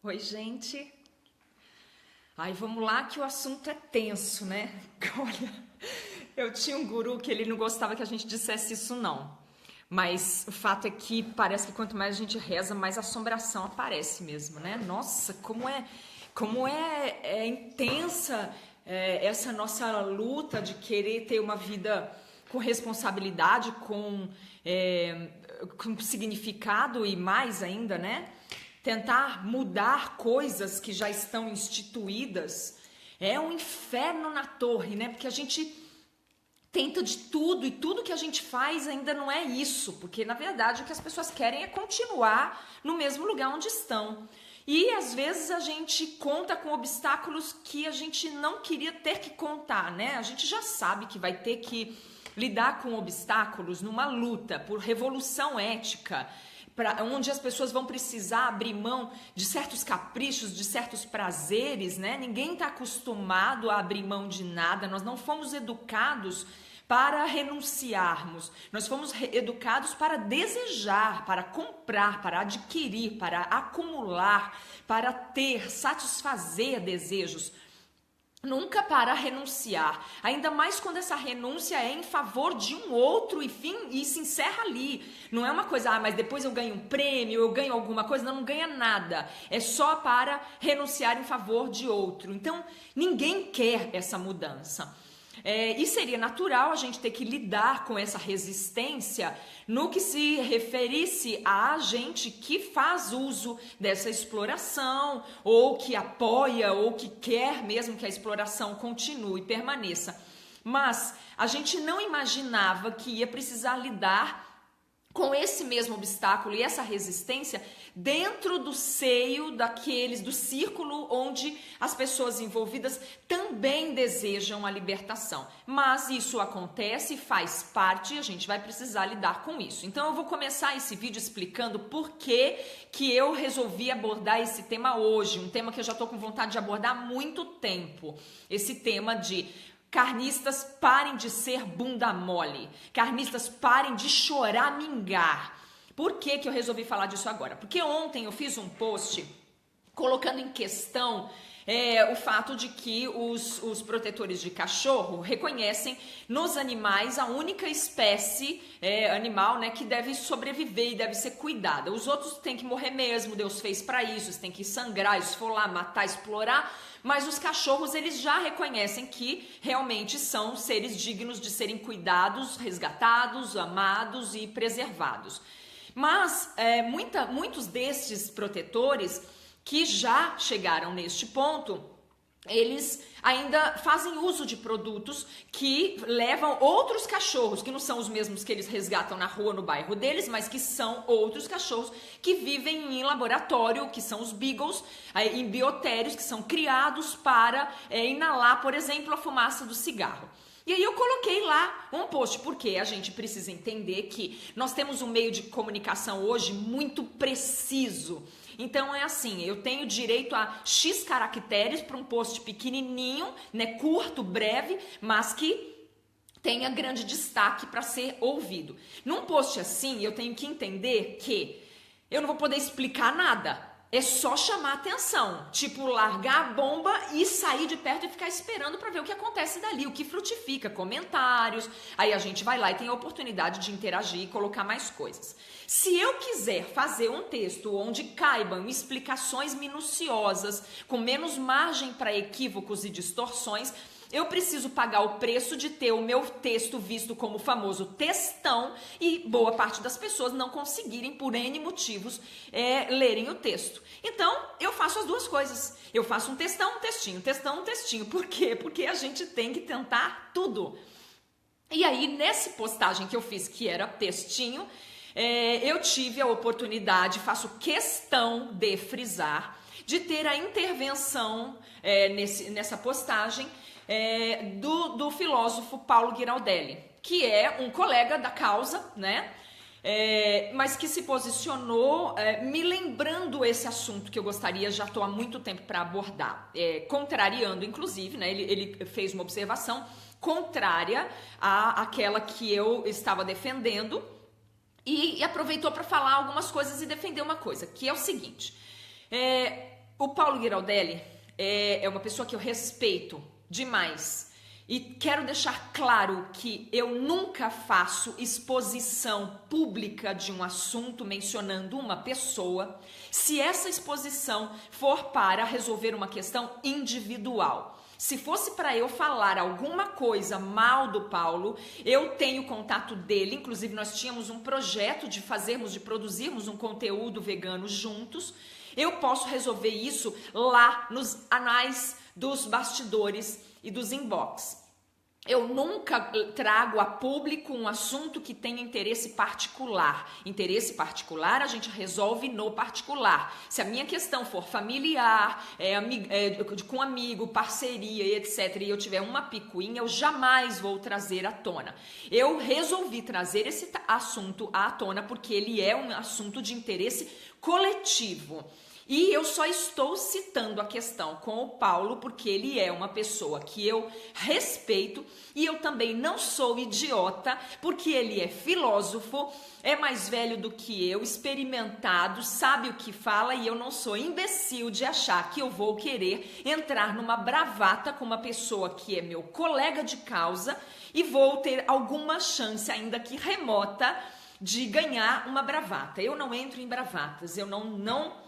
Oi, gente. Ai, vamos lá que o assunto é tenso, né? Olha, eu tinha um guru que ele não gostava que a gente dissesse isso, não. Mas o fato é que parece que quanto mais a gente reza, mais assombração aparece mesmo, né? Nossa, como é intensa essa nossa luta de querer ter uma vida com responsabilidade, com significado e mais ainda, né? Tentar mudar coisas que já estão instituídas é um inferno na torre, né? Porque a gente tenta de tudo e tudo que a gente faz ainda não é isso, porque na verdade o que as pessoas querem é continuar no mesmo lugar onde estão. E às vezes a gente conta com obstáculos que a gente não queria ter que contar, né? A gente já sabe que vai ter que lidar com obstáculos numa luta por revolução ética, onde as pessoas vão precisar abrir mão de certos caprichos, de certos prazeres, né? Ninguém está acostumado a abrir mão de nada, nós não fomos educados para renunciarmos, nós fomos educados para desejar, para comprar, para adquirir, para acumular, para ter, satisfazer desejos. Nunca para renunciar, ainda mais quando essa renúncia é em favor de um outro e se encerra ali. Não é uma coisa, mas depois eu ganho um prêmio, eu ganho alguma coisa, não ganha nada. É só para renunciar em favor de outro. Então, ninguém quer essa mudança. E seria natural a gente ter que lidar com essa resistência no que se referisse a gente que faz uso dessa exploração, ou que apoia, ou que quer mesmo que a exploração continue e permaneça. Mas a gente não imaginava que ia precisar lidar com esse mesmo obstáculo e essa resistência dentro do seio do círculo onde as pessoas envolvidas também desejam a libertação. Mas isso acontece, faz parte e a gente vai precisar lidar com isso. Então eu vou começar esse vídeo explicando por que eu resolvi abordar esse tema hoje, um tema que eu já estou com vontade de abordar há muito tempo. Esse tema de carnistas, parem de ser bunda mole. Carnistas, parem de choramingar. Por que eu resolvi falar disso agora? Porque ontem eu fiz um post colocando em questão o fato de que os protetores de cachorro reconhecem nos animais a única espécie animal, né, que deve sobreviver e deve ser cuidada. Os outros têm que morrer mesmo, Deus fez para isso, tem que sangrar, esfolar, matar, explorar. Mas os cachorros, eles já reconhecem que realmente são seres dignos de serem cuidados, resgatados, amados e preservados. Mas muitos destes protetores que já chegaram neste ponto, eles ainda fazem uso de produtos que levam outros cachorros, que não são os mesmos que eles resgatam na rua, no bairro deles, mas que são outros cachorros que vivem em laboratório, que são os beagles, em biotérios, que são criados para inalar, por exemplo, a fumaça do cigarro. E aí eu coloquei lá um post, porque a gente precisa entender que nós temos um meio de comunicação hoje muito preciso. Então é assim, eu tenho direito a X caracteres para um post pequenininho, né, curto, breve, mas que tenha grande destaque para ser ouvido. Num post assim, eu tenho que entender que eu não vou poder explicar nada. É só chamar atenção, tipo largar a bomba e sair de perto e ficar esperando para ver o que acontece dali, o que frutifica, comentários. Aí a gente vai lá e tem a oportunidade de interagir e colocar mais coisas. Se eu quiser fazer um texto onde caibam explicações minuciosas, com menos margem para equívocos e distorções, eu preciso pagar o preço de ter o meu texto visto como o famoso textão e boa parte das pessoas não conseguirem, por N motivos, lerem o texto. Então, eu faço as duas coisas. Eu faço um textão, um textinho, textão, um textinho. Por quê? Porque a gente tem que tentar tudo. E aí, nessa postagem que eu fiz, que era textinho, eu tive a oportunidade, faço questão de frisar, de ter a intervenção nessa postagem do filósofo Paulo Giraldelli, que é um colega da causa, né? Mas que se posicionou me lembrando esse assunto que eu gostaria, já estou há muito tempo para abordar, contrariando inclusive, né? Ele fez uma observação contrária àquela que eu estava defendendo e aproveitou para falar algumas coisas e defender uma coisa, que é o seguinte: O Paulo Giraldelli é uma pessoa que eu respeito demais. E quero deixar claro que eu nunca faço exposição pública de um assunto mencionando uma pessoa, se essa exposição for para resolver uma questão individual. Se fosse para eu falar alguma coisa mal do Paulo, eu tenho contato dele, inclusive nós tínhamos um projeto de produzirmos um conteúdo vegano juntos. Eu posso resolver isso lá nos anais dos bastidores e dos inbox. Eu nunca trago a público um assunto que tenha interesse particular. Interesse particular a gente resolve no particular. Se a minha questão for familiar, com amigo, parceria e etc, e eu tiver uma picuinha, eu jamais vou trazer à tona. Eu resolvi trazer esse assunto à tona porque ele é um assunto de interesse coletivo. E eu só estou citando a questão com o Paulo porque ele é uma pessoa que eu respeito e eu também não sou idiota porque ele é filósofo, é mais velho do que eu, experimentado, sabe o que fala e eu não sou imbecil de achar que eu vou querer entrar numa bravata com uma pessoa que é meu colega de causa e vou ter alguma chance, ainda que remota, de ganhar uma bravata. Eu não entro em bravatas, eu não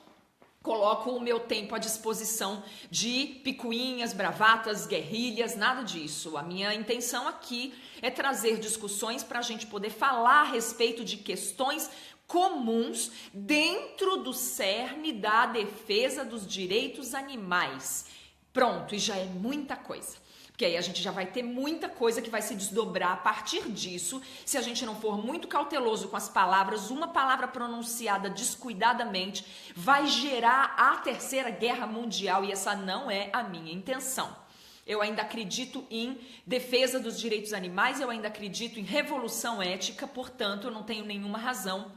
coloco o meu tempo à disposição de picuinhas, bravatas, guerrilhas, nada disso. A minha intenção aqui é trazer discussões para a gente poder falar a respeito de questões comuns dentro do cerne da defesa dos direitos animais. Pronto, e já é muita coisa. Porque aí a gente já vai ter muita coisa que vai se desdobrar a partir disso, se a gente não for muito cauteloso com as palavras. Uma palavra pronunciada descuidadamente vai gerar a Terceira Guerra Mundial e essa não é a minha intenção. Eu ainda acredito em defesa dos direitos animais, eu ainda acredito em revolução ética, portanto eu não tenho nenhuma razão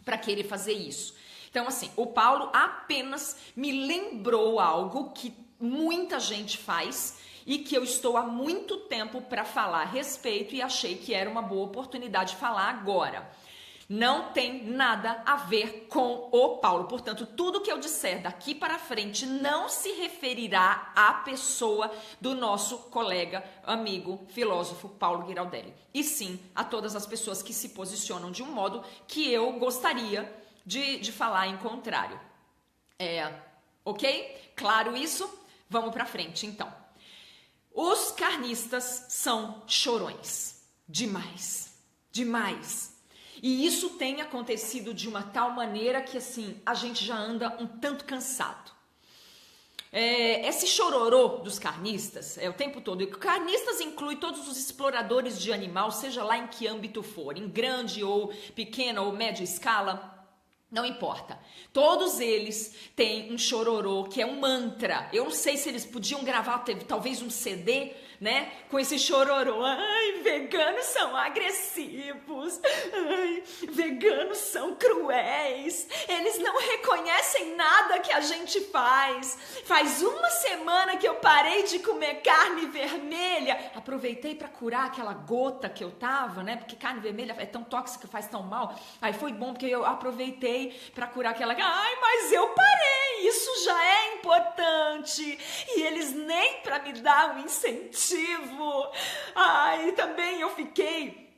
para querer fazer isso. Então assim, o Paulo apenas me lembrou algo que muita gente faz e que eu estou há muito tempo para falar a respeito e achei que era uma boa oportunidade de falar agora. Não tem nada a ver com o Paulo, portanto, tudo que eu disser daqui para frente não se referirá à pessoa do nosso colega, amigo, filósofo Paulo Giraldelli, e sim a todas as pessoas que se posicionam de um modo que eu gostaria de falar em contrário. Ok? Claro isso? Vamos para frente, então. Os carnistas são chorões, demais, demais. E isso tem acontecido de uma tal maneira que assim, a gente já anda um tanto cansado. Esse chororô dos carnistas é o tempo todo. E carnistas inclui todos os exploradores de animal, seja lá em que âmbito for, em grande ou pequena ou média escala. Não importa. Todos eles têm um chororô que é um mantra. Eu não sei se eles podiam gravar talvez um CD, né? Com esse chororô. Ai, veganos são agressivos. Ai, veganos são cruéis. Eles não reconhecem nada que a gente faz. Faz uma semana que eu parei de comer carne vermelha. Aproveitei para curar aquela gota que eu tava, né? Porque carne vermelha é tão tóxica, faz tão mal. Aí foi bom porque eu aproveitei para curar aquela... Ai, mas eu parei, isso já é importante. E eles nem para me dar um incentivo. Ai, também eu fiquei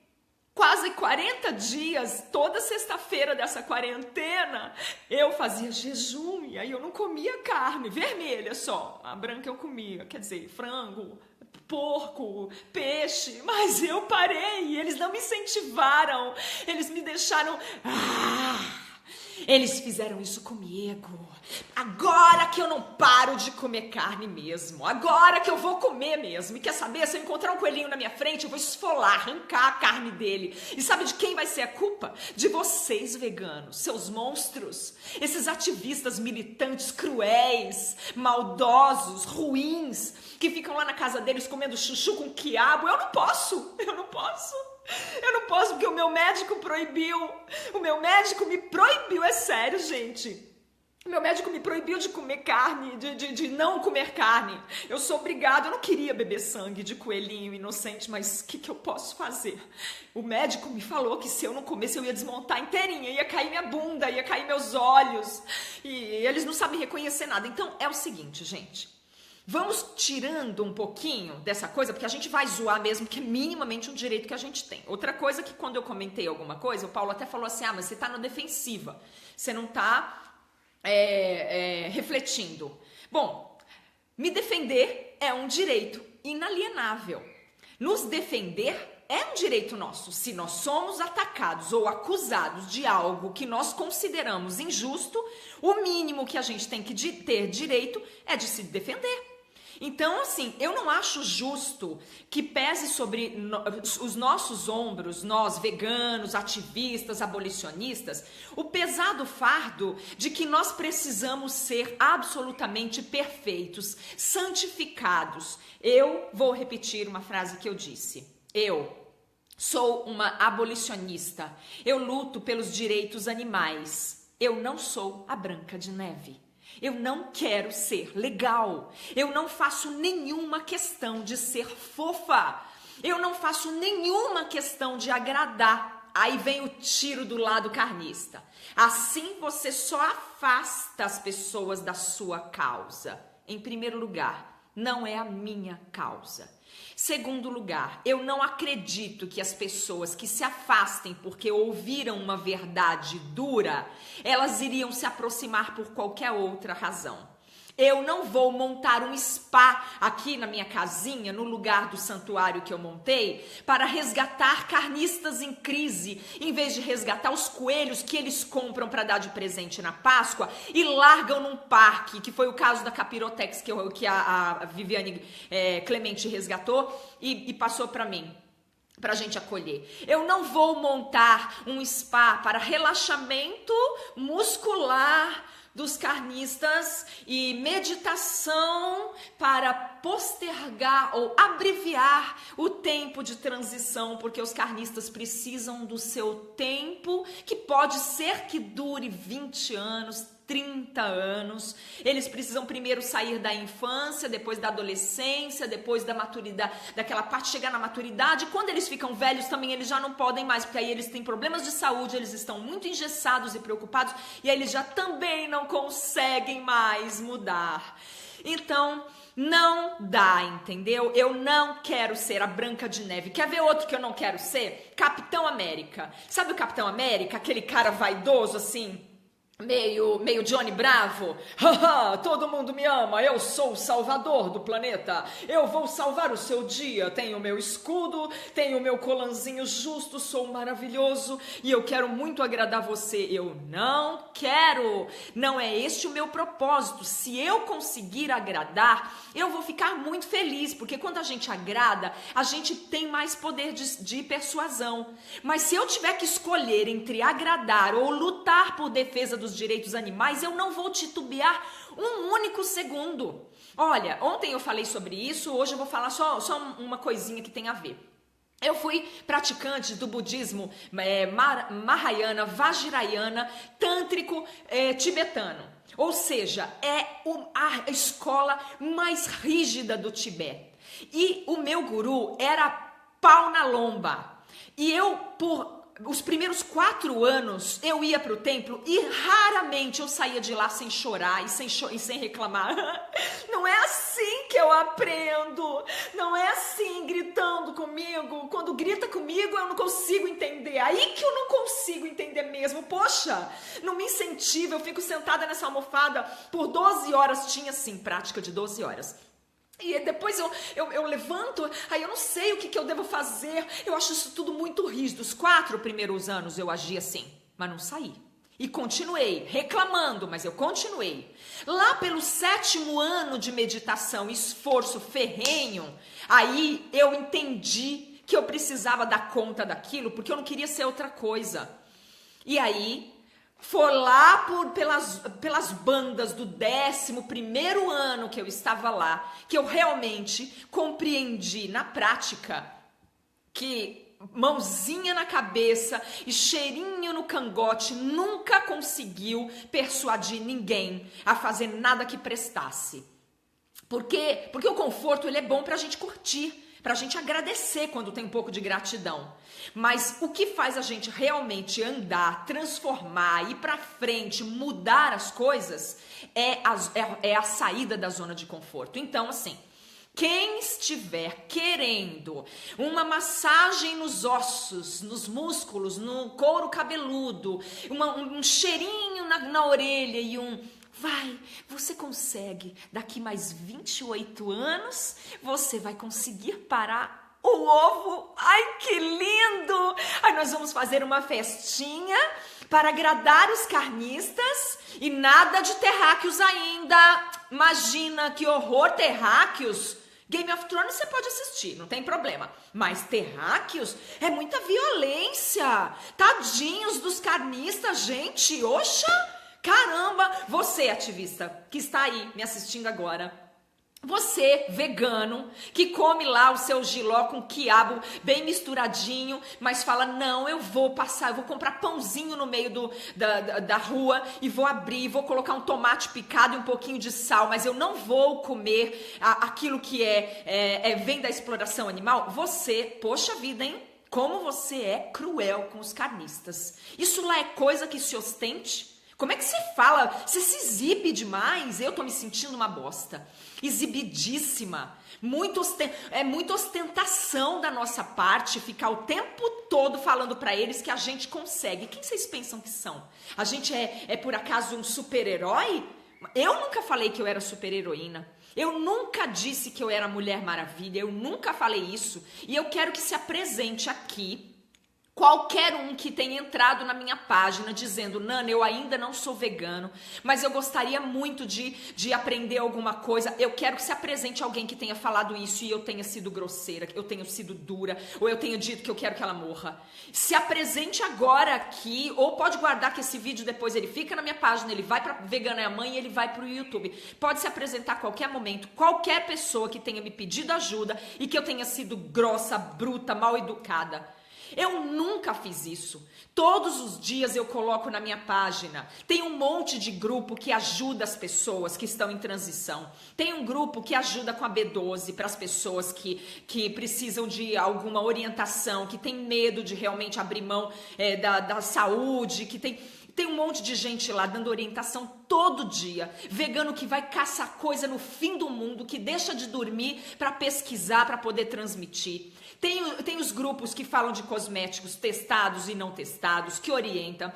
quase 40 dias, toda sexta-feira dessa quarentena, eu fazia jejum e aí eu não comia carne vermelha só. A branca eu comia, quer dizer, frango, porco, peixe, mas eu parei e eles não me incentivaram. Eles me deixaram... Eles fizeram isso comigo. Agora que eu não paro de comer carne mesmo. Agora que eu vou comer mesmo. E quer saber? Se eu encontrar um coelhinho na minha frente, eu vou esfolar, arrancar a carne dele. E sabe de quem vai ser a culpa? De vocês, veganos, seus monstros. Esses ativistas militantes cruéis, maldosos, ruins, que ficam lá na casa deles comendo chuchu com quiabo. Eu não posso. Eu não posso porque o meu médico proibiu. O meu médico me proibiu, é sério, gente. O meu médico me proibiu de comer carne, de não comer carne. Eu sou obrigada, eu não queria beber sangue de coelhinho inocente, mas o que eu posso fazer? O médico me falou que se eu não comesse eu ia desmontar inteirinha, ia cair minha bunda, ia cair meus olhos. E eles não sabem reconhecer nada. Então é o seguinte, gente. Vamos tirando um pouquinho dessa coisa, porque a gente vai zoar mesmo, que é minimamente um direito que a gente tem. Outra coisa que quando eu comentei alguma coisa, o Paulo até falou assim, mas você tá na defensiva, você não tá refletindo. Bom, me defender é um direito inalienável. Nos defender é um direito nosso. Se nós somos atacados ou acusados de algo que nós consideramos injusto, o mínimo que a gente tem que ter direito é de se defender. Então, assim, eu não acho justo que pese sobre os nossos ombros, nós veganos, ativistas, abolicionistas, o pesado fardo de que nós precisamos ser absolutamente perfeitos, santificados. Eu vou repetir uma frase que eu disse. Eu sou uma abolicionista. Eu luto pelos direitos animais. Eu não sou a Branca de Neve. Eu não quero ser legal. Eu não faço nenhuma questão de ser fofa. Eu não faço nenhuma questão de agradar. Aí vem o tiro do lado carnista. Assim você só afasta as pessoas da sua causa. Em primeiro lugar, não é a minha causa. Segundo lugar, eu não acredito que as pessoas que se afastem porque ouviram uma verdade dura, elas iriam se aproximar por qualquer outra razão. Eu não vou montar um spa aqui na minha casinha, no lugar do santuário que eu montei, para resgatar carnistas em crise, em vez de resgatar os coelhos que eles compram para dar de presente na Páscoa e largam num parque, que foi o caso da Capirotex que a Viviane Clemente resgatou e passou para mim, para a gente acolher. Eu não vou montar um spa para relaxamento muscular dos carnistas e meditação para postergar ou abreviar o tempo de transição, porque os carnistas precisam do seu tempo, que pode ser que dure 20 anos, 30 anos. Eles precisam primeiro sair da infância, depois da adolescência, depois da maturidade, daquela parte chegar na maturidade. Quando eles ficam velhos também eles já não podem mais, porque aí eles têm problemas de saúde, eles estão muito engessados e preocupados, e aí eles já também não conseguem mais mudar. Então, não dá, entendeu? Eu não quero ser a Branca de Neve. Quer ver outro que eu não quero ser? Capitão América. Sabe o Capitão América? Aquele cara vaidoso assim, meio Johnny Bravo. Haha, todo mundo me ama, eu sou o salvador do planeta, eu vou salvar o seu dia, tenho o meu escudo, tenho o meu colanzinho justo, sou maravilhoso e eu quero muito agradar você. Eu não quero, não é este o meu propósito. Se eu conseguir agradar, eu vou ficar muito feliz, porque quando a gente agrada, a gente tem mais poder de persuasão. Mas se eu tiver que escolher entre agradar ou lutar por defesa dos direitos animais, eu não vou titubear um único segundo. Olha, ontem eu falei sobre isso, hoje eu vou falar só uma coisinha que tem a ver. Eu fui praticante do budismo Mahayana, Vajrayana, tântrico tibetano. Ou seja, é a escola mais rígida do Tibete. E o meu guru era pau na lomba. E eu, por os primeiros 4 anos, eu ia para o templo e raramente eu saía de lá sem chorar e sem reclamar. Não é assim que eu aprendo. Não é assim, gritando comigo. Quando grita comigo, eu não consigo entender. Aí que eu não consigo entender mesmo. Poxa, não me incentiva. Eu fico sentada nessa almofada por 12 horas. Tinha, sim, prática de 12 horas. E depois eu levanto, aí eu não sei o que eu devo fazer. Eu acho isso tudo muito rígido. Os 4 primeiros anos eu agi assim, mas não saí. E continuei reclamando, mas eu continuei. Lá pelo 7º ano de meditação, esforço ferrenho, aí eu entendi que eu precisava dar conta daquilo, porque eu não queria ser outra coisa. E aí foi lá pelas bandas do 11º ano que eu estava lá, que eu realmente compreendi na prática que mãozinha na cabeça e cheirinho no cangote nunca conseguiu persuadir ninguém a fazer nada que prestasse. Por quê? Porque o conforto ele é bom pra gente curtir. Pra gente agradecer quando tem um pouco de gratidão. Mas o que faz a gente realmente andar, transformar, ir pra frente, mudar as coisas, é a saída da zona de conforto. Então, assim, quem estiver querendo uma massagem nos ossos, nos músculos, no couro cabeludo, um cheirinho na orelha e vai, você consegue. Daqui mais 28 anos, você vai conseguir parar o ovo. Ai, que lindo! Aí nós vamos fazer uma festinha para agradar os carnistas e nada de terráqueos ainda. Imagina que horror, terráqueos. Game of Thrones você pode assistir, não tem problema. Mas terráqueos é muita violência. Tadinhos dos carnistas, gente. Oxa! Caramba, você ativista que está aí me assistindo agora, você vegano que come lá o seu jiló com quiabo bem misturadinho, mas fala, não, eu vou comprar pãozinho no meio da rua e vou abrir, vou colocar um tomate picado e um pouquinho de sal, mas eu não vou comer aquilo que vem da exploração animal. Você, poxa vida, hein? Como você é cruel com os carnistas. Isso lá é coisa que se ostente? Como é que você fala? Você se exibe demais. Eu tô me sentindo uma bosta. Exibidíssima. É muita ostentação da nossa parte ficar o tempo todo falando pra eles que a gente consegue. Quem vocês pensam que são? A gente é por acaso um super-herói? Eu nunca falei que eu era super-heroína. Eu nunca disse que eu era Mulher Maravilha. Eu nunca falei isso. E eu quero que se apresente aqui qualquer um que tenha entrado na minha página dizendo, Nana, eu ainda não sou vegano, mas eu gostaria muito de aprender alguma coisa. Eu quero que se apresente alguém que tenha falado isso e eu tenha sido grosseira, eu tenha sido dura, ou eu tenha dito que eu quero que ela morra. Se apresente agora aqui, ou pode guardar que esse vídeo depois ele fica na minha página, ele vai pra Vegana é a Mãe e ele vai pro YouTube. Pode se apresentar a qualquer momento, qualquer pessoa que tenha me pedido ajuda e que eu tenha sido grossa, bruta, mal educada. Eu nunca fiz isso. Todos os dias eu coloco na minha página. Tem um monte de grupo que ajuda as pessoas que estão em transição. Tem um grupo que ajuda com a B12 para as pessoas que precisam de alguma orientação, que tem medo de realmente abrir mão da saúde, que tem um monte de gente lá dando orientação todo dia. Vegano que vai caçar coisa no fim do mundo, que deixa de dormir para pesquisar, para poder transmitir. Tem os grupos que falam de cosméticos testados e não testados, que orientam.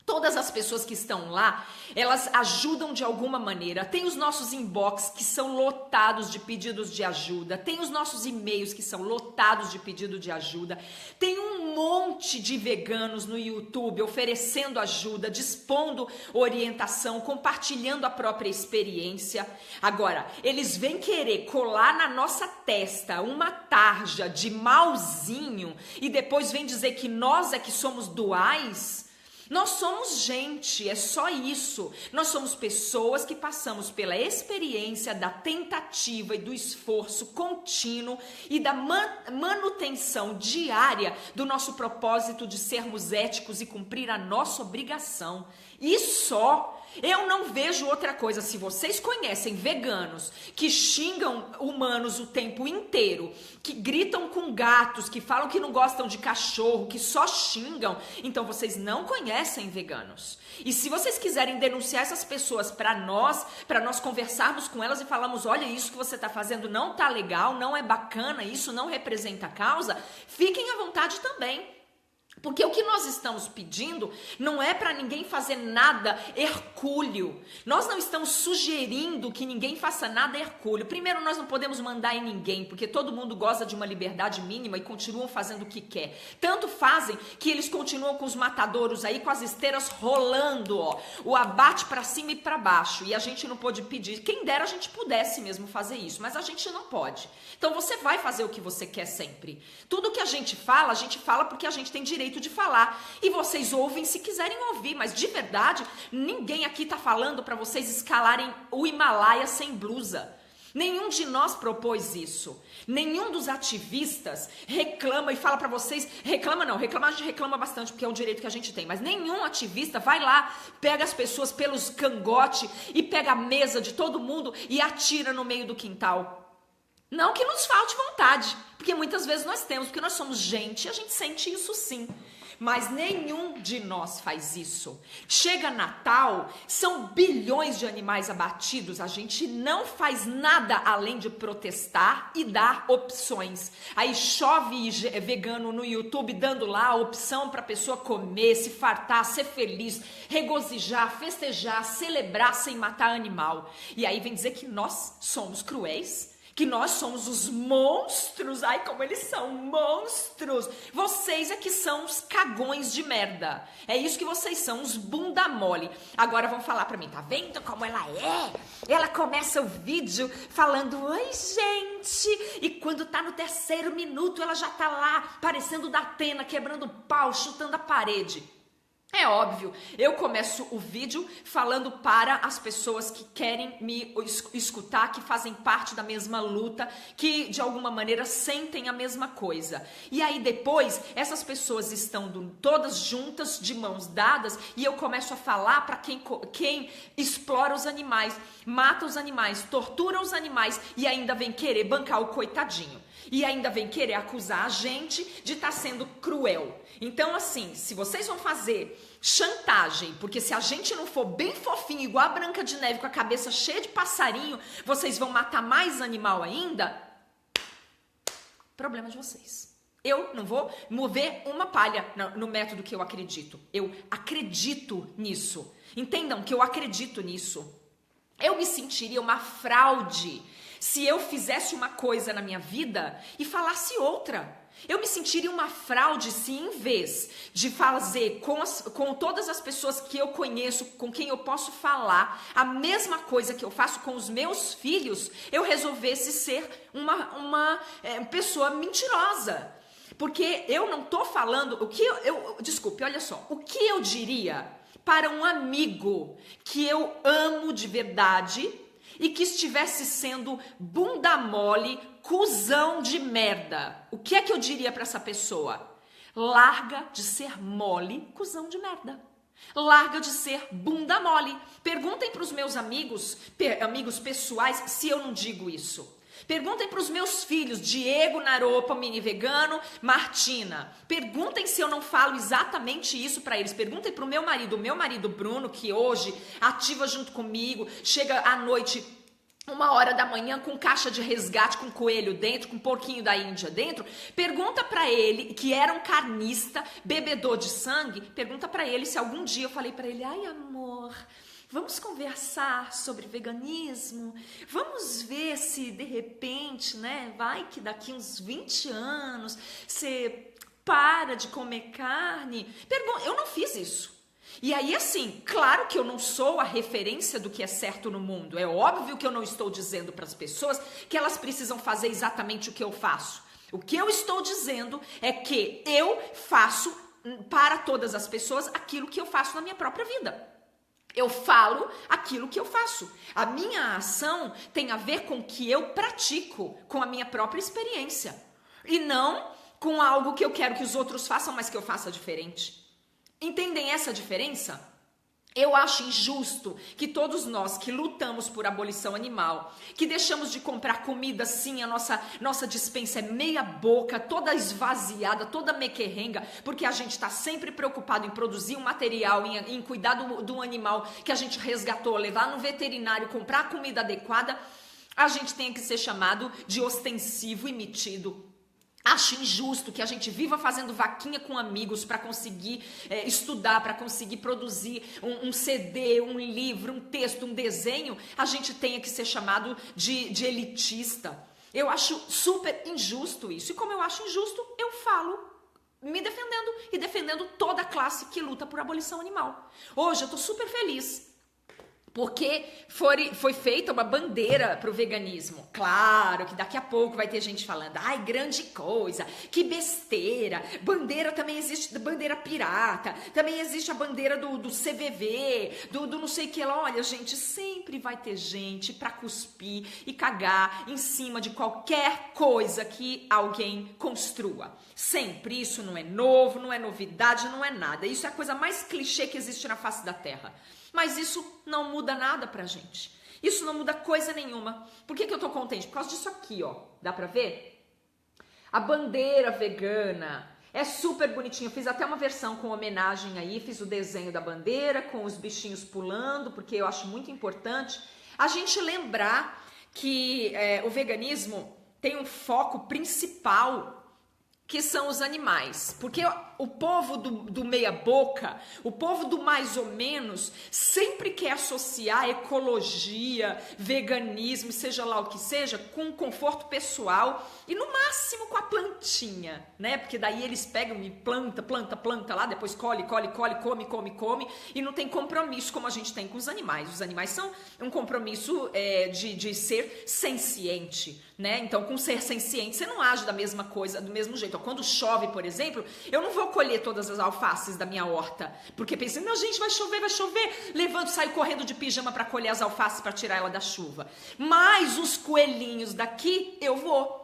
Todas as pessoas que estão lá, elas ajudam de alguma maneira. Tem os nossos inbox que são lotados de pedidos de ajuda. Tem os nossos e-mails que são lotados de pedido de ajuda. Tem um monte de veganos no YouTube oferecendo ajuda, dispondo orientação, compartilhando a própria experiência. Agora, eles vêm querer colar na nossa testa uma tarja de malzinho e depois vêm dizer que nós é que somos duais. Nós somos gente, é só isso. Nós somos pessoas que passamos pela experiência da tentativa e do esforço contínuo e da manutenção diária do nosso propósito de sermos éticos e cumprir a nossa obrigação. E só. Eu não vejo outra coisa. Se vocês conhecem veganos que xingam humanos o tempo inteiro, que gritam com gatos, que falam que não gostam de cachorro, que só xingam, então vocês não conhecem veganos. E se vocês quiserem denunciar essas pessoas para nós conversarmos com elas e falarmos, olha, isso que você está fazendo não tá legal, não é bacana, isso não representa a causa, fiquem à vontade também. Porque o que nós estamos pedindo não é para ninguém fazer nada hercúleo. Nós não estamos sugerindo que ninguém faça nada hercúleo. Primeiro, nós não podemos mandar em ninguém, porque todo mundo goza de uma liberdade mínima e continuam fazendo o que quer. Tanto fazem que eles continuam com os matadouros aí, com as esteiras rolando, ó, o abate para cima e para baixo. E a gente não pode pedir. Quem dera a gente pudesse mesmo fazer isso, mas a gente não pode. Então você vai fazer o que você quer sempre. Tudo que a gente fala porque a gente tem direito de falar. E vocês ouvem se quiserem ouvir, mas de verdade, ninguém aqui tá falando para vocês escalarem o Himalaia sem blusa. Nenhum de nós propôs isso. Nenhum dos ativistas reclama e fala para vocês, reclamar a gente reclama bastante porque é um direito que a gente tem, mas nenhum ativista vai lá, pega as pessoas pelos cangotes e pega a mesa de todo mundo e atira no meio do quintal. Não que nos falte vontade, porque muitas vezes nós temos, porque nós somos gente e a gente sente isso sim. Mas nenhum de nós faz isso. Chega Natal, são bilhões de animais abatidos, a gente não faz nada além de protestar e dar opções. Aí chove vegano no YouTube dando lá a opção para a pessoa comer, se fartar, ser feliz, regozijar, festejar, celebrar sem matar animal. E aí vem dizer que nós somos cruéis? Que nós somos os monstros, ai como eles são, monstros. Vocês é que são os cagões de merda. É isso que vocês são, os bunda mole. Agora vão falar pra mim, tá vendo como ela é? Ela começa o vídeo falando, oi gente. E quando tá no 3º minuto, ela já tá lá, parecendo da Atena, quebrando pau, chutando a parede. É óbvio, eu começo o vídeo falando para as pessoas que querem me escutar, que fazem parte da mesma luta, que de alguma maneira sentem a mesma coisa. E aí depois, essas pessoas estão todas juntas, de mãos dadas, e eu começo a falar para quem explora os animais, mata os animais, tortura os animais e ainda vem querer bancar o coitadinho. E ainda vem querer acusar a gente de estar sendo cruel. Então, assim, se vocês vão fazer chantagem, porque se a gente não for bem fofinho, igual a Branca de Neve, com a cabeça cheia de passarinho, vocês vão matar mais animal ainda, problema de vocês. Eu não vou mover uma palha no método que eu acredito. Eu acredito nisso. Entendam que eu acredito nisso. Eu me sentiria uma fraude se eu fizesse uma coisa na minha vida e falasse outra. Eu me sentiria uma fraude se em vez de fazer com todas as pessoas que eu conheço, com quem eu posso falar, a mesma coisa que eu faço com os meus filhos, eu resolvesse ser uma pessoa mentirosa. Porque eu não tô falando, desculpe, olha só, o que eu diria para um amigo que eu amo de verdade e que estivesse sendo bunda mole, cuzão de merda. O que é que eu diria para essa pessoa? Larga de ser mole, cuzão de merda. Larga de ser bunda mole. Perguntem para os meus amigos pessoais se eu não digo isso. Perguntem para os meus filhos, Diego, Naropa, Mini Vegano, Martina. Perguntem se eu não falo exatamente isso para eles. Perguntem para o meu marido Bruno, que hoje ativa junto comigo, chega à noite 1h da manhã com caixa de resgate, com coelho dentro, com porquinho da Índia dentro. Pergunta para ele, que era um carnista, bebedor de sangue, pergunta para ele se algum dia eu falei para ele, ai amor, vamos conversar sobre veganismo, vamos ver se de repente, né, vai que daqui uns 20 anos você para de comer carne. Eu não fiz isso. E aí, assim, claro que eu não sou a referência do que é certo no mundo. É óbvio que eu não estou dizendo para as pessoas que elas precisam fazer exatamente o que eu faço. O que eu estou dizendo é que eu faço para todas as pessoas aquilo que eu faço na minha própria vida. Eu falo aquilo que eu faço. A minha ação tem a ver com o que eu pratico, com a minha própria experiência. E não com algo que eu quero que os outros façam, mas que eu faça diferente. Entendem essa diferença? Eu acho injusto que todos nós que lutamos por abolição animal, que deixamos de comprar comida assim, a nossa despensa é meia boca, toda esvaziada, toda mequerrenga, porque a gente está sempre preocupado em produzir um material, em cuidar do animal que a gente resgatou, levar no veterinário, comprar a comida adequada, a gente tem que ser chamado de ostensivo e metido. Acho injusto que a gente viva fazendo vaquinha com amigos para conseguir estudar, para conseguir produzir um CD, um livro, um texto, um desenho, a gente tenha que ser chamado de elitista. Eu acho super injusto isso. E como eu acho injusto, eu falo me defendendo e defendendo toda a classe que luta por abolição animal. Hoje eu tô super feliz. Porque foi feita uma bandeira para o veganismo. Claro que daqui a pouco vai ter gente falando, ai, grande coisa, que besteira. Bandeira também existe, bandeira pirata, também existe a bandeira do CVV, do não sei o que lá. Olha, gente, sempre vai ter gente para cuspir e cagar em cima de qualquer coisa que alguém construa. Sempre. Isso não é novo, não é novidade, não é nada. Isso é a coisa mais clichê que existe na face da Terra. Mas isso não muda nada pra gente. Isso não muda coisa nenhuma. Por que eu tô contente? Por causa disso aqui, ó. Dá pra ver? A bandeira vegana é super bonitinha. Eu fiz até uma versão com homenagem aí. Fiz o desenho da bandeira com os bichinhos pulando, porque eu acho muito importante a gente lembrar que o veganismo tem um foco principal, que são os animais, porque o povo do meia boca, o povo do mais ou menos, sempre quer associar ecologia, veganismo, seja lá o que seja, com conforto pessoal e no máximo com a plantinha, né? Porque daí eles pegam e planta lá, depois colhe, come e não tem compromisso como a gente tem com os animais. Os animais são um compromisso de ser senciente, né? Então, com ser senciente, você não age da mesma coisa, do mesmo jeito. Quando chove, por exemplo, eu não vou colher todas as alfaces da minha horta, porque pensei, não, gente, vai chover, levanto, saio correndo de pijama para colher as alfaces para tirar ela da chuva. Mas os coelhinhos daqui, eu vou.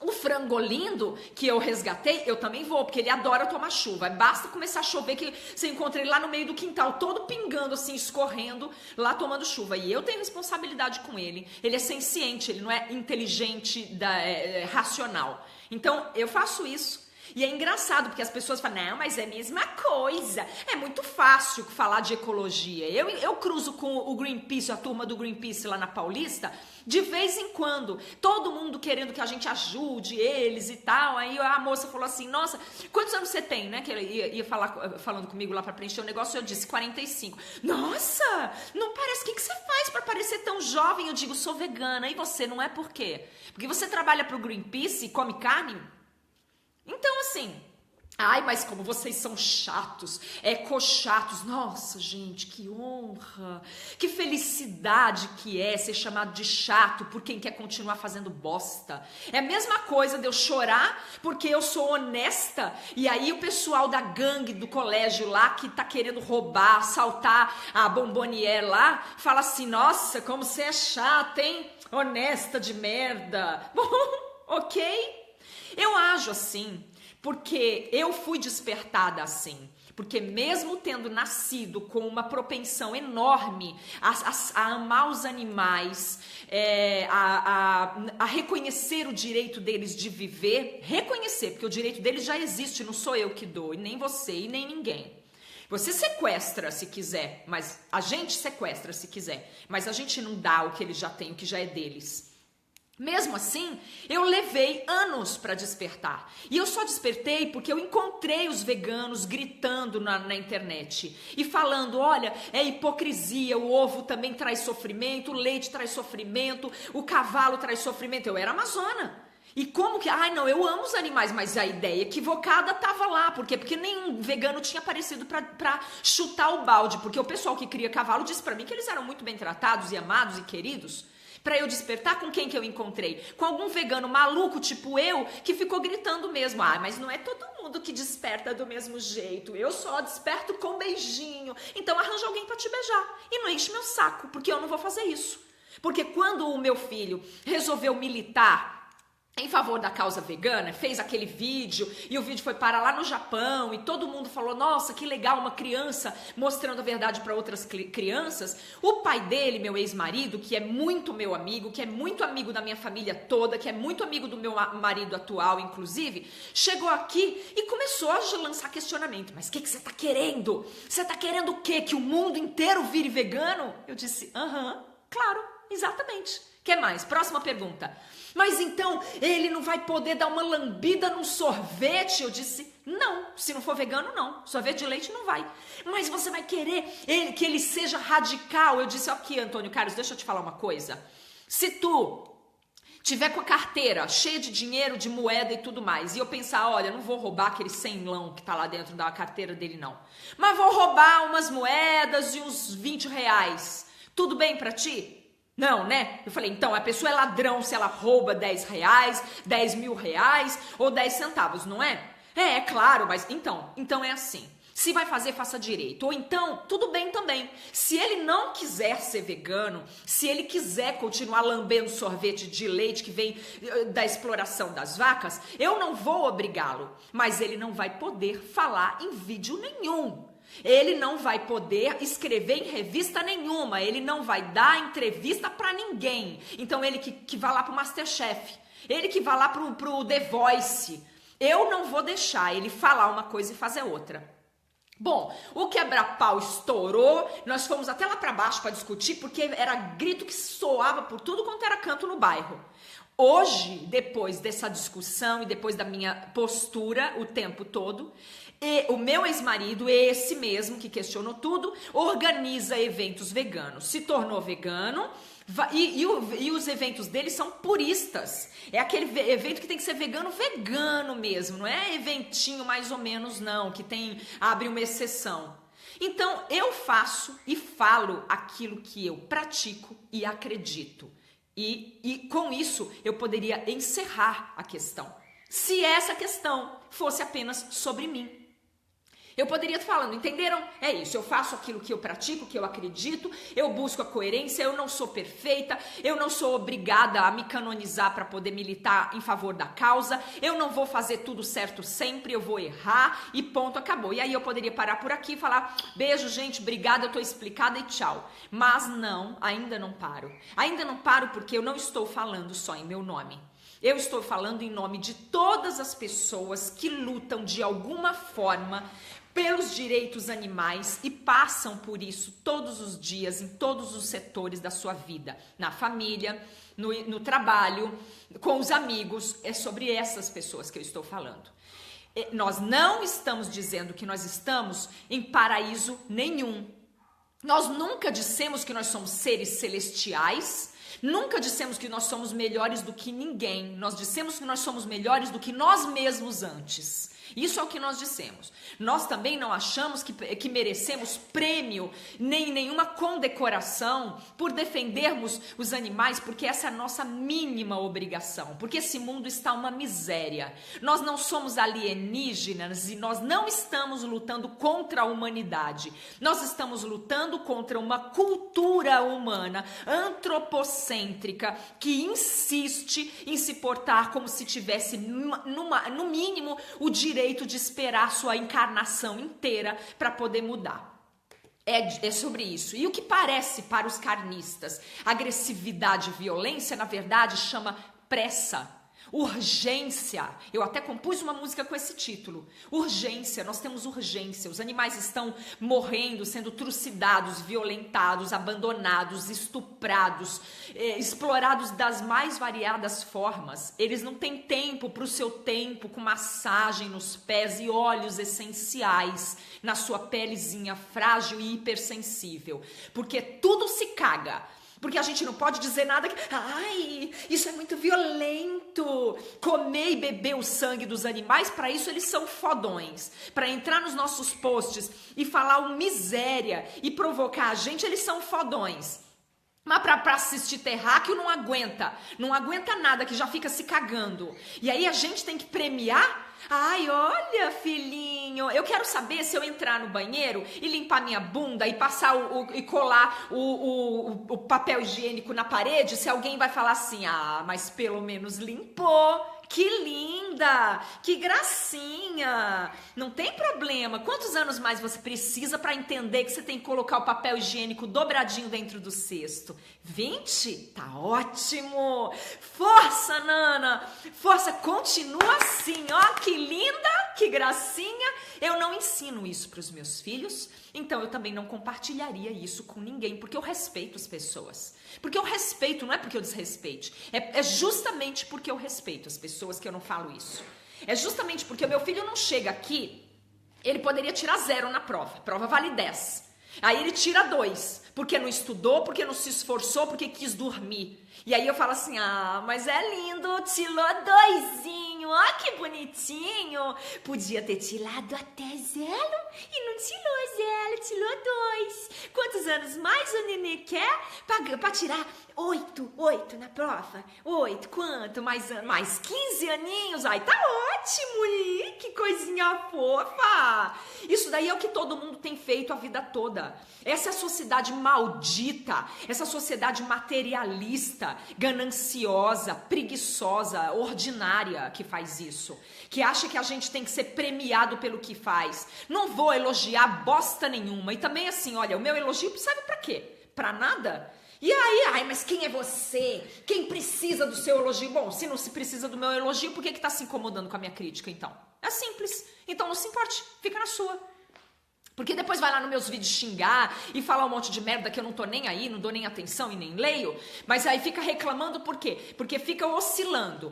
O frangolindo que eu resgatei, eu também vou, porque ele adora tomar chuva. Basta começar a chover que você encontra ele lá no meio do quintal, todo pingando assim, escorrendo, lá tomando chuva. E eu tenho responsabilidade com ele. Ele é senciente, ele não é inteligente, racional. Então, eu faço isso. E é engraçado, porque as pessoas falam, não, mas é a mesma coisa. É muito fácil falar de ecologia. Eu cruzo com o Greenpeace, a turma do Greenpeace lá na Paulista, de vez em quando. Todo mundo querendo que a gente ajude eles e tal. Aí a moça falou assim, nossa, quantos anos você tem, né? Que ela ia falando comigo lá pra preencher o negócio, eu disse 45. Nossa, não parece, o que você faz pra parecer tão jovem? Eu digo, sou vegana. E você, não é por quê? Porque você trabalha pro Greenpeace e come carne? Então, assim, ai, mas como vocês são chatos, ecochatos. Nossa, gente, que honra, que felicidade que é ser chamado de chato por quem quer continuar fazendo bosta. É a mesma coisa de eu chorar porque eu sou honesta e aí o pessoal da gangue do colégio lá que tá querendo roubar, assaltar a Bomboniere lá, fala assim, nossa, como você é chata, hein? Honesta de merda. Bom, ok? Eu ajo assim, porque eu fui despertada assim, porque mesmo tendo nascido com uma propensão enorme a amar os animais, a reconhecer o direito deles de viver, reconhecer, porque o direito deles já existe, não sou eu que dou, e nem você, e nem ninguém. Você sequestra se quiser, mas a gente sequestra se quiser, mas a gente não dá o que eles já têm, o que já é deles. Mesmo assim, eu levei anos para despertar. E eu só despertei porque eu encontrei os veganos gritando na internet e falando, olha, é hipocrisia, o ovo também traz sofrimento, o leite traz sofrimento, o cavalo traz sofrimento. Eu era amazona. E como que... Ai, não, eu amo os animais, mas a ideia equivocada tava lá. Por quê? Porque nenhum vegano tinha aparecido pra chutar o balde. Porque o pessoal que cria cavalo disse pra mim que eles eram muito bem tratados e amados e queridos. Pra eu despertar, com quem que eu encontrei? Com algum vegano maluco, tipo eu, que ficou gritando mesmo. Ah, mas não é todo mundo que desperta do mesmo jeito. Eu só desperto com beijinho. Então arranja alguém pra te beijar. E não enche meu saco, porque eu não vou fazer isso. Porque quando o meu filho resolveu militar em favor da causa vegana, fez aquele vídeo e o vídeo foi parar lá no Japão e todo mundo falou, nossa, que legal, uma criança mostrando a verdade para outras crianças. O pai dele, meu ex-marido, que é muito meu amigo, que é muito amigo da minha família toda, que é muito amigo do meu marido atual, inclusive, chegou aqui e começou a lançar questionamento. Mas o que você tá querendo? Você tá querendo o quê? Que o mundo inteiro vire vegano? Eu disse, claro, exatamente. Quer mais? Próxima pergunta. Mas então ele não vai poder dar uma lambida num sorvete? Eu disse, não, se não for vegano, não. Sorvete de leite não vai. Mas você vai querer que ele seja radical? Eu disse, ok, Antônio Carlos, deixa eu te falar uma coisa. Se tu tiver com a carteira cheia de dinheiro, de moeda e tudo mais, e eu pensar, olha, não vou roubar aquele 100 que tá lá dentro da carteira dele, não. Mas vou roubar umas moedas e uns 20 reais. Tudo bem pra ti? Não, né? Eu falei, então, a pessoa é ladrão se ela rouba 10 reais, 10 mil reais ou 10 centavos, não é? É claro, mas então é assim. Se vai fazer, faça direito. Ou então, tudo bem também. Se ele não quiser ser vegano, se ele quiser continuar lambendo sorvete de leite que vem da exploração das vacas, eu não vou obrigá-lo. Mas ele não vai poder falar em vídeo nenhum. Ele não vai poder escrever em revista nenhuma, ele não vai dar entrevista para ninguém. Então ele que vá lá pro MasterChef, ele que vá lá pro The Voice. Eu não vou deixar ele falar uma coisa e fazer outra. Bom, o quebra-pau estourou, nós fomos até lá para baixo para discutir, porque era grito que soava por tudo quanto era canto no bairro. Hoje, depois dessa discussão e depois da minha postura o tempo todo, o meu ex-marido, esse mesmo que questionou tudo, organiza eventos veganos. Se tornou vegano e os eventos dele são puristas. É aquele evento que tem que ser vegano mesmo, não é eventinho mais ou menos não, que abre uma exceção. Então, eu faço e falo aquilo que eu pratico e acredito. E com isso, eu poderia encerrar a questão. Se essa questão fosse apenas sobre mim. Eu poderia estar falando, entenderam? É isso, eu faço aquilo que eu pratico, que eu acredito, eu busco a coerência, eu não sou perfeita, eu não sou obrigada a me canonizar para poder militar em favor da causa, eu não vou fazer tudo certo sempre, eu vou errar e ponto, acabou. E aí eu poderia parar por aqui e falar, beijo gente, obrigada, eu tô explicada e tchau. Mas não, ainda não paro. Ainda não paro porque eu não estou falando só em meu nome. Eu estou falando em nome de todas as pessoas que lutam de alguma forma pelos direitos animais e passam por isso todos os dias, em todos os setores da sua vida, na família, no trabalho, com os amigos. É sobre essas pessoas que eu estou falando. Nós não estamos dizendo que nós estamos em paraíso nenhum. Nós nunca dissemos que nós somos seres celestiais, nunca dissemos que nós somos melhores do que ninguém. Nós dissemos que nós somos melhores do que nós mesmos antes. Isso é o que nós dissemos. Nós também não achamos que merecemos prêmio, nem nenhuma condecoração por defendermos os animais, porque essa é a nossa mínima obrigação, porque esse mundo está uma miséria. Nós não somos alienígenas e nós não estamos lutando contra a humanidade. Nós estamos lutando contra uma cultura humana antropocêntrica que insiste em se portar como se tivesse, no mínimo, o direito de esperar sua encarnação inteira para poder mudar. É sobre isso. E o que parece para os carnistas agressividade e violência, na verdade, chama pressa. Urgência. Eu até compus uma música com esse título. Urgência, nós temos urgência. Os animais estão morrendo, sendo trucidados, violentados, abandonados, estuprados, explorados das mais variadas formas. Eles não têm tempo para o seu tempo com massagem nos pés e óleos essenciais na sua pelezinha frágil e hipersensível. Porque tudo se caga. Porque a gente não pode dizer nada que, ai, isso é muito violento. Comer e beber o sangue dos animais, para isso eles são fodões. Para entrar nos nossos posts e falar miséria e provocar a gente, eles são fodões. Mas para assistir terráqueo não aguenta nada, que já fica se cagando. E aí a gente tem que premiar. Ai, olha, filhinho, eu quero saber se eu entrar no banheiro e limpar minha bunda e passar e colar o papel higiênico na parede, se alguém vai falar assim, ah, mas pelo menos limpou. Que linda, que gracinha, não tem problema. Quantos anos mais você precisa para entender que você tem que colocar o papel higiênico dobradinho dentro do cesto? 20? Tá ótimo. Força, Nana, força, continua assim, ó, que linda, que gracinha. Eu não ensino isso para os meus filhos, então eu também não compartilharia isso com ninguém, porque eu respeito as pessoas. Porque eu respeito, não é porque eu desrespeite. É justamente porque eu respeito as pessoas que eu não falo isso. É justamente porque o meu filho não chega aqui, ele poderia tirar 0 na prova. A prova vale 10. Aí ele tira 2, porque não estudou, porque não se esforçou, porque quis dormir. E aí eu falo assim, ah, mas é lindo, tirou 2zinho, ó que bonitinho. Podia ter tirado até 0 e não tirou 0, tirou 2. Quantos anos mais o nenê quer pra tirar 8 na prova? 8, quanto? Mais 15 aninhos? Ai, tá ótimo, Li, que coisinha fofa. Isso daí é o que todo mundo tem feito a vida toda. Essa é a sociedade maldita, essa sociedade materialista, gananciosa, preguiçosa, ordinária que faz isso. Que acha que a gente tem que ser premiado pelo que faz. Não vou elogiar bosta nenhuma. E também assim, olha, o meu elogio serve pra quê? Pra nada? E aí, ai, mas quem é você? Quem precisa do seu elogio? Bom, se não se precisa do meu elogio, por que tá se incomodando com a minha crítica, então? É simples. Então não se importe, fica na sua. Porque depois vai lá nos meus vídeos xingar e falar um monte de merda que eu não tô nem aí, não dou nem atenção e nem leio, mas aí fica reclamando por quê? Porque fica oscilando.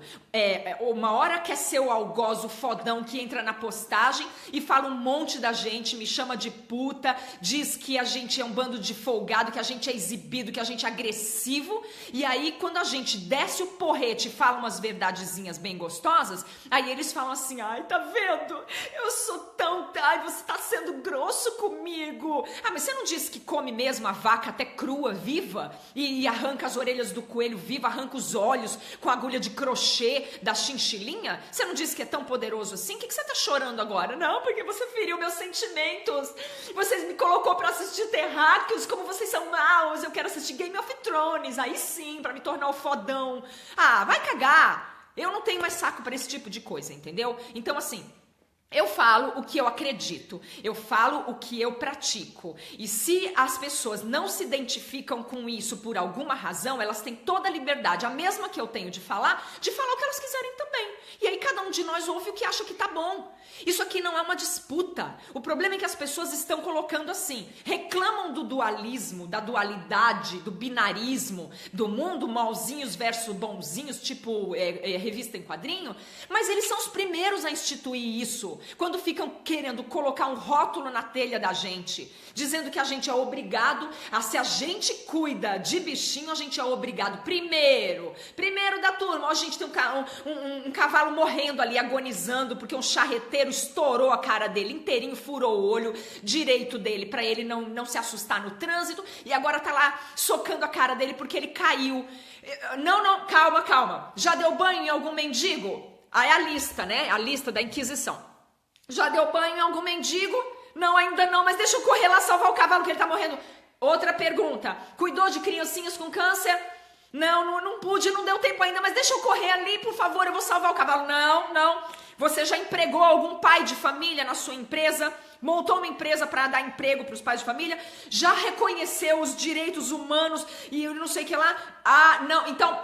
Uma hora quer ser o algoz, o fodão que entra na postagem e fala um monte da gente, me chama de puta, diz que a gente é um bando de folgado, que a gente é exibido, que a gente é agressivo, e aí quando a gente desce o porrete e fala umas verdadezinhas bem gostosas, aí eles falam assim, ai, tá vendo? Eu sou tão... Ai, você tá sendo grosso comigo. Ah, mas você não disse que come mesmo a vaca até crua, viva? E arranca as orelhas do coelho vivo, arranca os olhos com a agulha de crochê da chinchilinha? Você não disse que é tão poderoso assim? O que você tá chorando agora? Não, porque você feriu meus sentimentos. Você me colocou pra assistir Terráqueos, como vocês são maus. Eu quero assistir Game of Thrones, aí sim, pra me tornar o fodão. Ah, vai cagar. Eu não tenho mais saco pra esse tipo de coisa, entendeu? Então, assim... Eu falo o que eu acredito, eu falo o que eu pratico. E se as pessoas não se identificam com isso por alguma razão, elas têm toda a liberdade, a mesma que eu tenho de falar o que elas quiserem também. E aí cada um de nós ouve o que acha que tá bom. Isso aqui não é uma disputa. O problema é que as pessoas estão colocando assim, reclamam do dualismo, da dualidade, do binarismo, do mundo malzinhos versus bonzinhos, tipo revista em quadrinho, mas eles são os primeiros a instituir isso. Quando ficam querendo colocar um rótulo na telha da gente, dizendo que a gente é obrigado se a gente cuida de bichinho, a gente é obrigado primeiro da turma, a gente tem um cavalo morrendo ali, agonizando, porque um charreteiro estourou a cara dele inteirinho, furou o olho direito dele, pra ele não se assustar no trânsito, e agora tá lá socando a cara dele porque ele caiu. Não, calma, já deu banho em algum mendigo? Aí a lista, né, a lista da Inquisição. Já deu banho em algum mendigo? Não, ainda não, mas deixa eu correr lá salvar o cavalo que ele tá morrendo. Outra pergunta, cuidou de criancinhas com câncer? Não pude, não deu tempo ainda, mas deixa eu correr ali, por favor, eu vou salvar o cavalo. Não. Você já empregou algum pai de família na sua empresa? Montou uma empresa para dar emprego para os pais de família? Já reconheceu os direitos humanos e eu não sei o que lá? Ah, não, então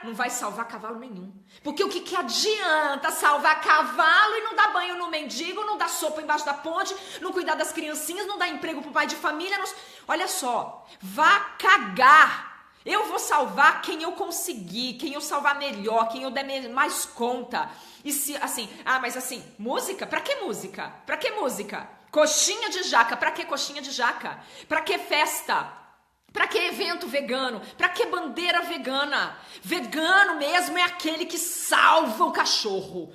não vai salvar cavalo nenhum. Porque o que adianta salvar cavalo e não dar banho no mendigo, não dar sopa embaixo da ponte, não cuidar das criancinhas, não dar emprego pro pai de família? Olha só, vá cagar. Eu vou salvar quem eu conseguir, quem eu salvar melhor, quem eu der mais conta. E se, assim, mas assim, música? Pra que música? Pra que música? Coxinha de jaca, pra que coxinha de jaca? Pra que festa? Pra que evento vegano? Pra que bandeira vegana? Vegano mesmo é aquele que salva o cachorro.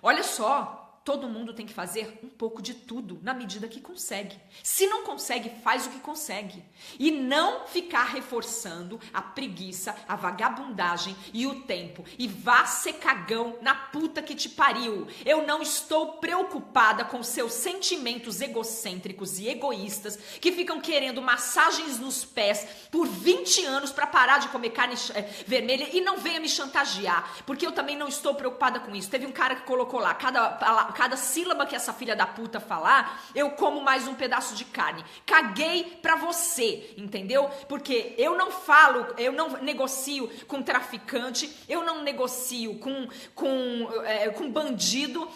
Olha só. Todo mundo tem que fazer um pouco de tudo, na medida que consegue. Se não consegue, faz o que consegue. E não ficar reforçando a preguiça, a vagabundagem e o tempo. E vá ser cagão na puta que te pariu. Eu não estou preocupada com seus sentimentos egocêntricos e egoístas que ficam querendo massagens nos pés por 20 anos para parar de comer carne vermelha e não venha me chantagear, porque eu também não estou preocupada com isso. Teve um cara que colocou lá, cada sílaba que essa filha da puta falar, eu como mais um pedaço de carne. Caguei pra você, entendeu? Porque eu não negocio com traficante, eu não negocio com bandido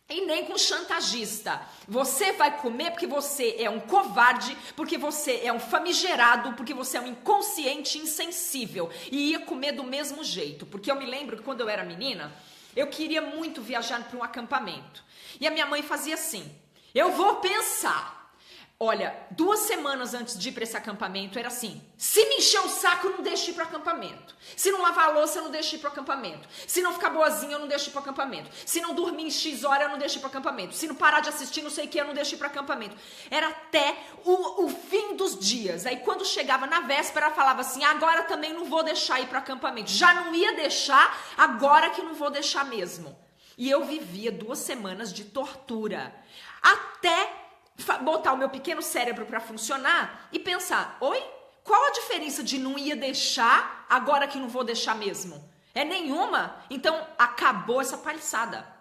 e nem com chantagista. Você vai comer porque você é um covarde, porque você é um famigerado, porque você é um inconsciente insensível. E ia comer do mesmo jeito. Porque eu me lembro que quando eu era menina, eu queria muito viajar para um acampamento. E a minha mãe fazia assim, eu vou pensar. Olha, 2 semanas antes de ir para esse acampamento, era assim: se me encher o saco, eu não deixo ir para o acampamento. Se não lavar a louça, eu não deixo ir para o acampamento. Se não ficar boazinha, eu não deixo ir para o acampamento. Se não dormir em X hora, eu não deixo ir para o acampamento. Se não parar de assistir não sei o que, eu não deixo ir para o acampamento. Era até o fim dos dias. Aí quando chegava na véspera, ela falava assim: agora também não vou deixar ir para o acampamento. Já não ia deixar, agora que não vou deixar mesmo. E eu vivia 2 semanas de tortura. Até botar o meu pequeno cérebro para funcionar e pensar: oi? Qual a diferença de não ia deixar agora que não vou deixar mesmo? É nenhuma? Então acabou essa palhaçada.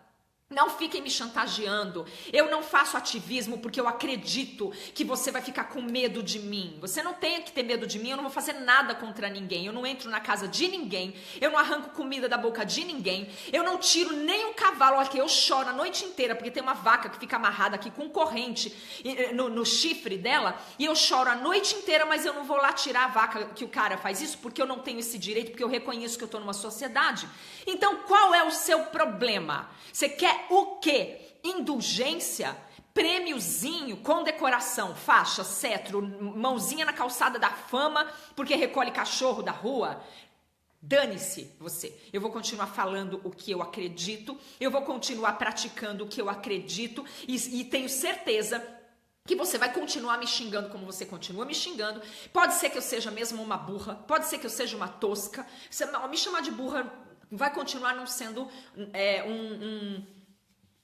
Não fiquem me chantageando. Eu não faço ativismo porque eu acredito que você vai ficar com medo de mim. Você não tem que ter medo de mim. Eu não vou fazer nada contra ninguém. Eu não entro na casa de ninguém. Eu não arranco comida da boca de ninguém. Eu não tiro nem um cavalo. Olha que eu choro a noite inteira porque tem uma vaca que fica amarrada aqui com corrente no chifre dela. E eu choro a noite inteira, mas eu não vou lá tirar a vaca que o cara faz isso porque eu não tenho esse direito, porque eu reconheço que eu estou numa sociedade. Então qual é o seu problema? Você quer o quê? Indulgência? Prêmiozinho, condecoração, faixa, cetro, mãozinha na calçada da fama porque recolhe cachorro da rua? Dane-se você. Eu vou continuar falando o que eu acredito, eu vou continuar praticando o que eu acredito e tenho certeza que você vai continuar me xingando como você continua me xingando. Pode ser que eu seja mesmo uma burra, pode ser que eu seja uma tosca. Me chamar de burra vai continuar não sendo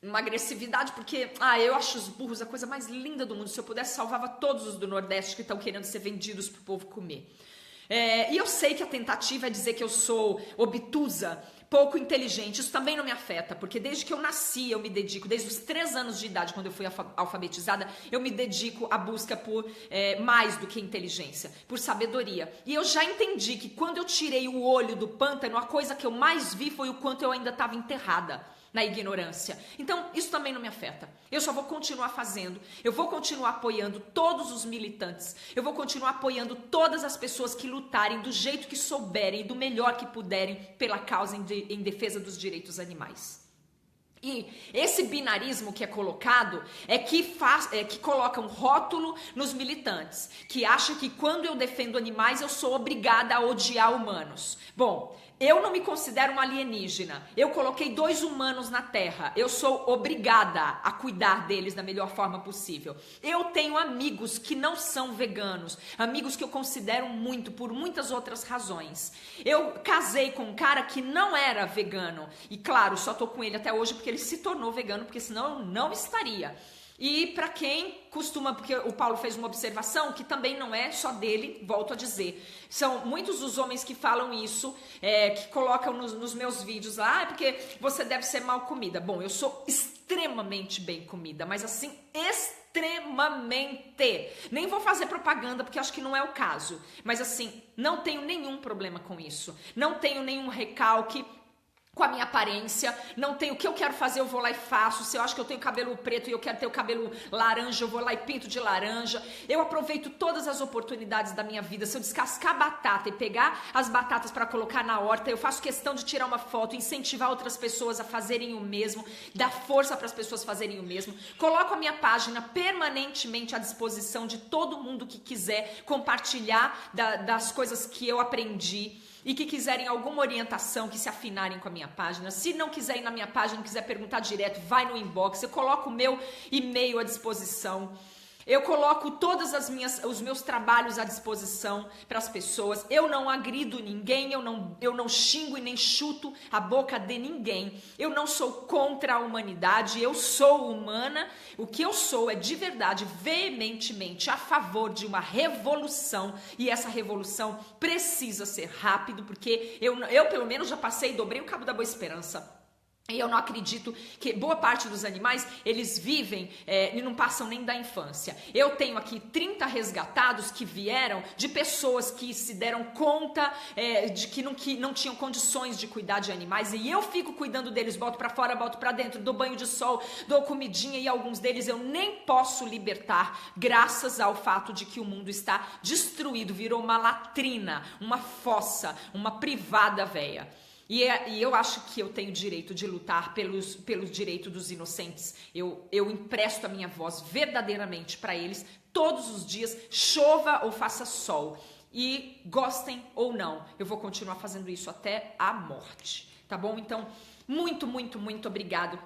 uma agressividade, porque eu acho os burros a coisa mais linda do mundo. Se eu pudesse, salvava todos os do Nordeste que estão querendo ser vendidos pro povo comer. E eu sei que a tentativa é dizer que eu sou obtusa, pouco inteligente. Isso também não me afeta, porque desde que eu nasci eu me dedico, desde os 3 anos de idade, quando eu fui alfabetizada, eu me dedico à busca por mais do que inteligência, por sabedoria. E eu já entendi que quando eu tirei o olho do pântano, a coisa que eu mais vi foi o quanto eu ainda estava enterrada na ignorância. Então, isso também não me afeta. Eu só vou continuar fazendo, eu vou continuar apoiando todos os militantes, eu vou continuar apoiando todas as pessoas que lutarem do jeito que souberem, do melhor que puderem, pela causa em defesa dos direitos animais. E esse binarismo que é colocado que coloca um rótulo nos militantes, que acha que quando eu defendo animais eu sou obrigada a odiar humanos. Bom, eu não me considero uma alienígena. Eu coloquei 2 humanos na Terra. Eu sou obrigada a cuidar deles da melhor forma possível. Eu tenho amigos que não são veganos, amigos que eu considero muito por muitas outras razões. Eu casei com um cara que não era vegano e, claro, só tô com ele até hoje porque ele se tornou vegano, porque senão eu não estaria. E para quem costuma, porque o Paulo fez uma observação que também não é só dele, volto a dizer, são muitos os homens que falam isso, que colocam nos meus vídeos lá, porque você deve ser mal comida. Bom, eu sou extremamente bem comida, mas assim, extremamente. Nem vou fazer propaganda porque acho que não é o caso, mas assim, não tenho nenhum problema com isso, não tenho nenhum recalque com a minha aparência, não tenho o que eu quero fazer, eu vou lá e faço. Se eu acho que eu tenho cabelo preto e eu quero ter o cabelo laranja, eu vou lá e pinto de laranja. Eu aproveito todas as oportunidades da minha vida. Se eu descascar batata e pegar as batatas para colocar na horta, eu faço questão de tirar uma foto, incentivar outras pessoas a fazerem o mesmo, dar força para as pessoas fazerem o mesmo. Coloco a minha página permanentemente à disposição de todo mundo que quiser compartilhar das coisas que eu aprendi e que quiserem alguma orientação, que se afinarem com a minha página. Se não quiserem na minha página, quiser perguntar direto, vai no inbox, eu coloco o meu e-mail à disposição. Eu coloco todos os meus trabalhos à disposição para as pessoas. Eu não agrido ninguém, eu não xingo e nem chuto a boca de ninguém. Eu não sou contra a humanidade, eu sou humana. O que eu sou é de verdade, veementemente a favor de uma revolução. E essa revolução precisa ser rápido, porque eu pelo menos já passei e dobrei o cabo da Boa Esperança. E eu não acredito que boa parte dos animais, eles vivem e não passam nem da infância. Eu tenho aqui 30 resgatados que vieram de pessoas que se deram conta de que não tinham condições de cuidar de animais. E eu fico cuidando deles, boto pra fora, boto pra dentro, dou banho de sol, dou comidinha. E alguns deles eu nem posso libertar, graças ao fato de que o mundo está destruído. Virou uma latrina, uma fossa, uma privada véia. E eu acho que eu tenho direito de lutar pelos direitos dos inocentes. Eu empresto a minha voz verdadeiramente para eles, todos os dias, chova ou faça sol. E gostem ou não, eu vou continuar fazendo isso até a morte, tá bom? Então, muito, muito, muito obrigado.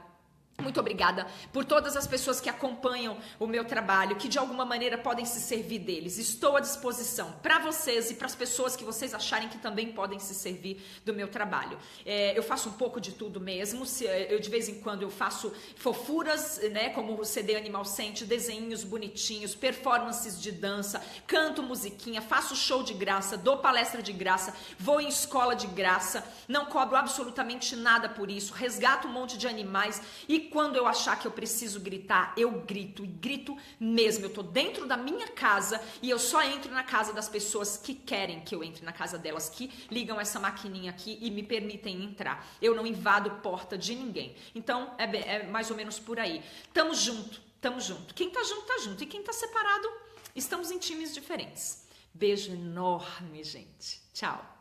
Muito obrigada por todas as pessoas que acompanham o meu trabalho, que de alguma maneira podem se servir deles. Estou à disposição para vocês e para as pessoas que vocês acharem que também podem se servir do meu trabalho. Eu faço um pouco de tudo mesmo. Eu de vez em quando eu faço fofuras, né, como o CD Animal Sente, desenhinhos bonitinhos, performances de dança, canto musiquinha, faço show de graça, dou palestra de graça, vou em escola de graça, não cobro absolutamente nada por isso, resgato um monte de animais e quando eu achar que eu preciso gritar, eu grito, e grito mesmo. Eu tô dentro da minha casa e eu só entro na casa das pessoas que querem que eu entre na casa delas, que ligam essa maquininha aqui e me permitem entrar. Eu não invado porta de ninguém. Então, é mais ou menos por aí. Tamo junto, tamo junto. Quem tá junto, tá junto. E quem tá separado, estamos em times diferentes. Beijo enorme, gente. Tchau.